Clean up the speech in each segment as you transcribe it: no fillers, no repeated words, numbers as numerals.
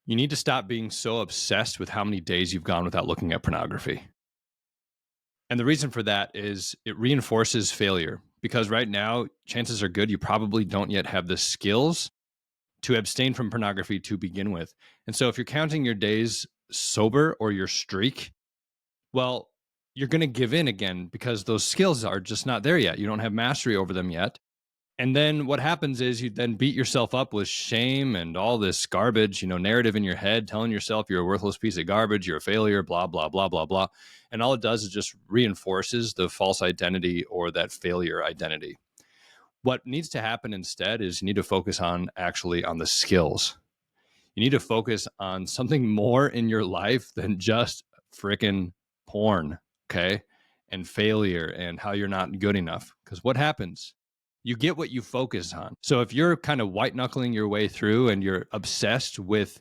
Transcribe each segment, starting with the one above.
You need to stop being so obsessed with how many days you've gone without looking at pornography. And the reason for that is it reinforces failure because right now, chances are good you probably don't yet have the skills to abstain from pornography to begin with. And so if you're counting your days sober or your streak, well, you're going to give in again because those skills are just not there yet. You don't have mastery over them yet. And then what happens is you then beat yourself up with shame and all this garbage, narrative in your head, telling yourself you're a worthless piece of garbage, you're a failure, blah, blah, blah, blah, blah. And all it does is just reinforces the false identity or that failure identity. What needs to happen instead is you need to focus on the skills. You need to focus on something more in your life than just freaking porn, okay? And failure and how you're not good enough. Because what happens? You get what you focus on. So if you're kind of white knuckling your way through and you're obsessed with,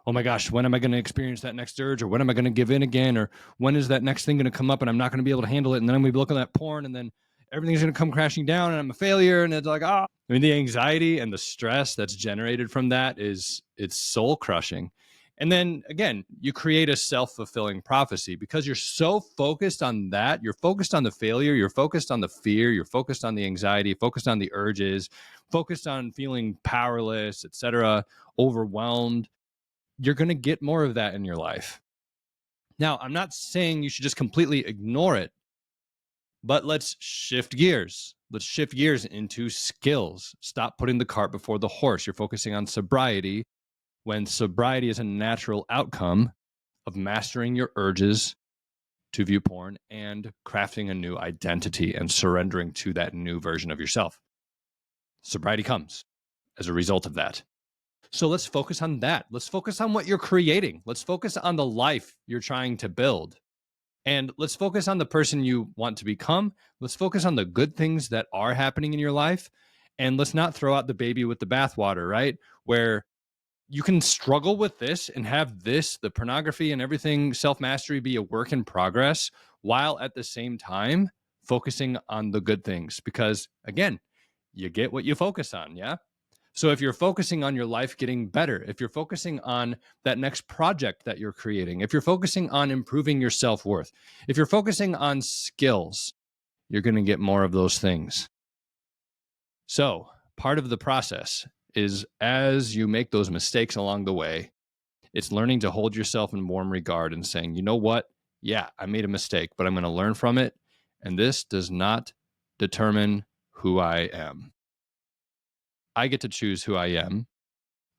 oh my gosh, when am I going to experience that next urge? Or when am I going to give in again? Or when is that next thing going to come up and I'm not going to be able to handle it? And then I'm going to be looking at that porn and then everything's going to come crashing down and I'm a failure. And it's like, I mean, the anxiety and the stress that's generated from that it's soul crushing. And then again, you create a self-fulfilling prophecy because you're so focused on that. You're focused on the failure. You're focused on the fear. You're focused on the anxiety, focused on the urges, focused on feeling powerless, etc., overwhelmed. You're going to get more of that in your life. Now, I'm not saying you should just completely ignore it, but let's shift gears. Let's shift gears into skills. Stop putting the cart before the horse. You're focusing on sobriety when sobriety is a natural outcome of mastering your urges to view porn and crafting a new identity and surrendering to that new version of yourself. Sobriety comes as a result of that. So let's focus on that. Let's focus on what you're creating. Let's focus on the life you're trying to build. And let's focus on the person you want to become. Let's focus on the good things that are happening in your life. And let's not throw out the baby with the bathwater, right? Where you can struggle with this and have this, the pornography and everything, self-mastery be a work in progress, while at the same time focusing on the good things. Because again, you get what you focus on, yeah? So if you're focusing on your life getting better, if you're focusing on that next project that you're creating, if you're focusing on improving your self-worth, if you're focusing on skills, you're going to get more of those things. So part of the process is as you make those mistakes along the way, it's learning to hold yourself in warm regard and saying, you know what? Yeah, I made a mistake, but I'm going to learn from it. And this does not determine who I am. I get to choose who I am.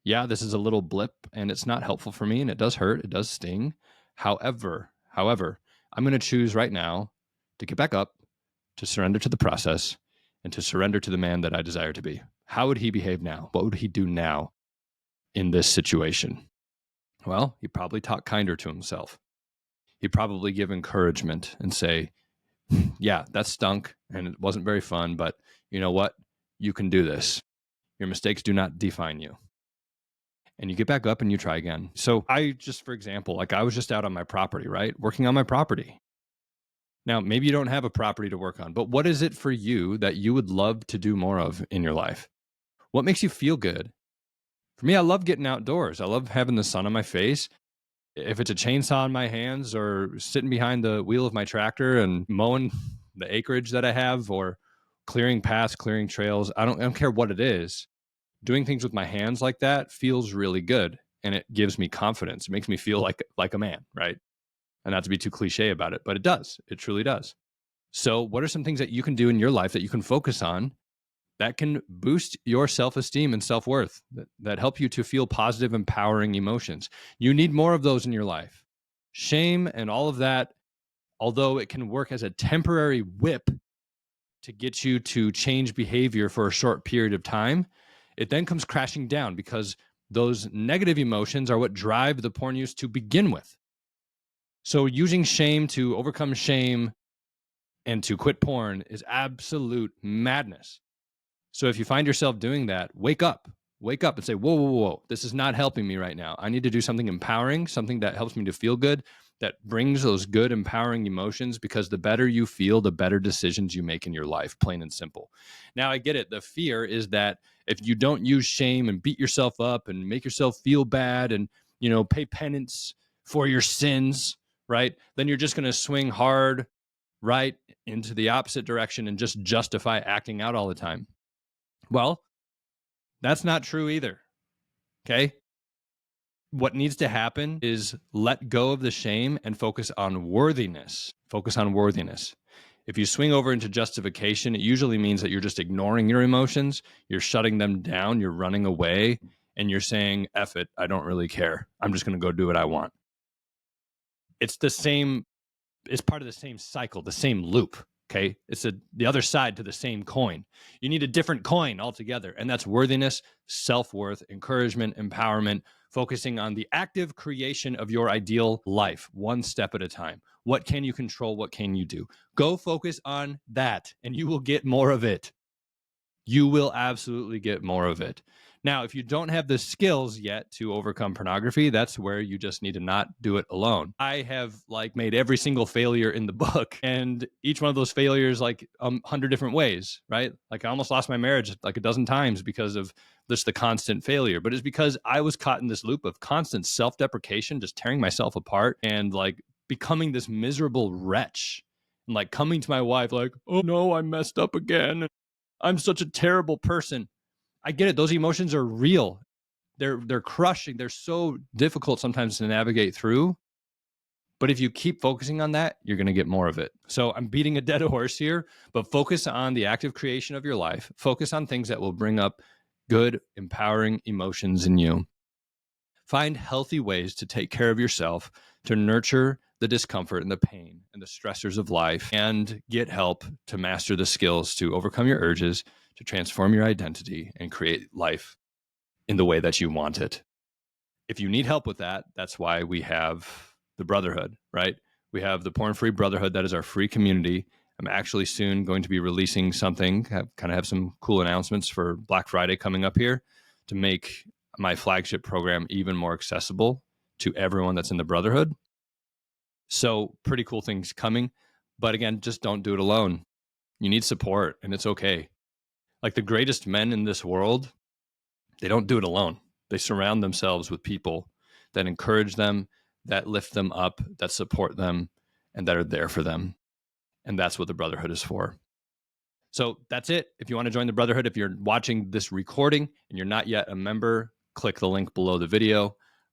Yeah, this is a little blip and it's not helpful for me and it does hurt. It does sting. However, I'm going to choose right now to get back up, to surrender to the process, and to surrender to the man that I desire to be. How would he behave now? What would he do now in this situation? Well, he'd probably talk kinder to himself. He'd probably give encouragement and say, yeah, that stunk and it wasn't very fun, but you know what? You can do this. Your mistakes do not define you. And you get back up and you try again. So I just, for example, I was just out on my property, right? Working on my property. Now, maybe you don't have a property to work on, but what is it for you that you would love to do more of in your life? What makes you feel good? For me, I love getting outdoors. I love having the sun on my face. If it's a chainsaw in my hands or sitting behind the wheel of my tractor and mowing the acreage that I have or clearing paths, clearing trails, I don't care what it is. Doing things with my hands like that feels really good. And it gives me confidence. It makes me feel like a man, right? And not to be too cliche about it, but it does. It truly does. So what are some things that you can do in your life that you can focus on that can boost your self-esteem and self-worth, that help you to feel positive, empowering emotions? You need more of those in your life. Shame and all of that, although it can work as a temporary whip to get you to change behavior for a short period of time, it then comes crashing down because those negative emotions are what drive the porn use to begin with. So using shame to overcome shame and to quit porn is absolute madness. So if you find yourself doing that, wake up and say, whoa, whoa, whoa, this is not helping me right now. I need to do something empowering, something that helps me to feel good, that brings those good, empowering emotions, because the better you feel, the better decisions you make in your life, plain and simple. Now, I get it. The fear is that if you don't use shame and beat yourself up and make yourself feel bad and pay penance for your sins, right? Then you're just going to swing hard right into the opposite direction and just justify acting out all the time. Well, that's not true either. Okay. What needs to happen is let go of the shame and focus on worthiness. Focus on worthiness. If you swing over into justification, it usually means that you're just ignoring your emotions, you're shutting them down, you're running away, and you're saying, F it, I don't really care. I'm just going to go do what I want. It's the same, it's part of the same cycle, the same loop. Okay. It's the other side to the same coin. You need a different coin altogether. And that's worthiness, self-worth, encouragement, empowerment, focusing on the active creation of your ideal life, one step at a time. What can you control? What can you do? Go focus on that and you will get more of it. You will absolutely get more of it. Now, if you don't have the skills yet to overcome pornography, that's where you just need to not do it alone. I have made every single failure in the book, and each one of those failures 100 different ways, right? I almost lost my marriage a dozen times because of just the constant failure. But it's because I was caught in this loop of constant self-deprecation, just tearing myself apart and becoming this miserable wretch. And coming to my wife oh no, I messed up again. I'm such a terrible person. I get it. Those emotions are real. They're crushing. They're so difficult sometimes to navigate through. But if you keep focusing on that, you're going to get more of it. So I'm beating a dead horse here, but focus on the active creation of your life. Focus on things that will bring up good, empowering emotions in you. Find healthy ways to take care of yourself, to nurture the discomfort and the pain and the stressors of life, and get help to master the skills to overcome your urges, to transform your identity and create life in the way that you want it. If you need help with that, that's why we have the Brotherhood, right? We have the Porn Free Brotherhood. That is our free community. I'm actually soon going to be releasing something, have some cool announcements for Black Friday coming up here to make my flagship program even more accessible to everyone that's in the Brotherhood. So pretty cool things coming. But again, just don't do it alone. You need support, and it's okay. The greatest men in this world, they don't do it alone. They surround themselves with people that encourage them, that lift them up, that support them, and that are there for them. And that's what the Brotherhood is for. So that's it. If you want to join the Brotherhood, if you're watching this recording and you're not yet a member, click the link below the video.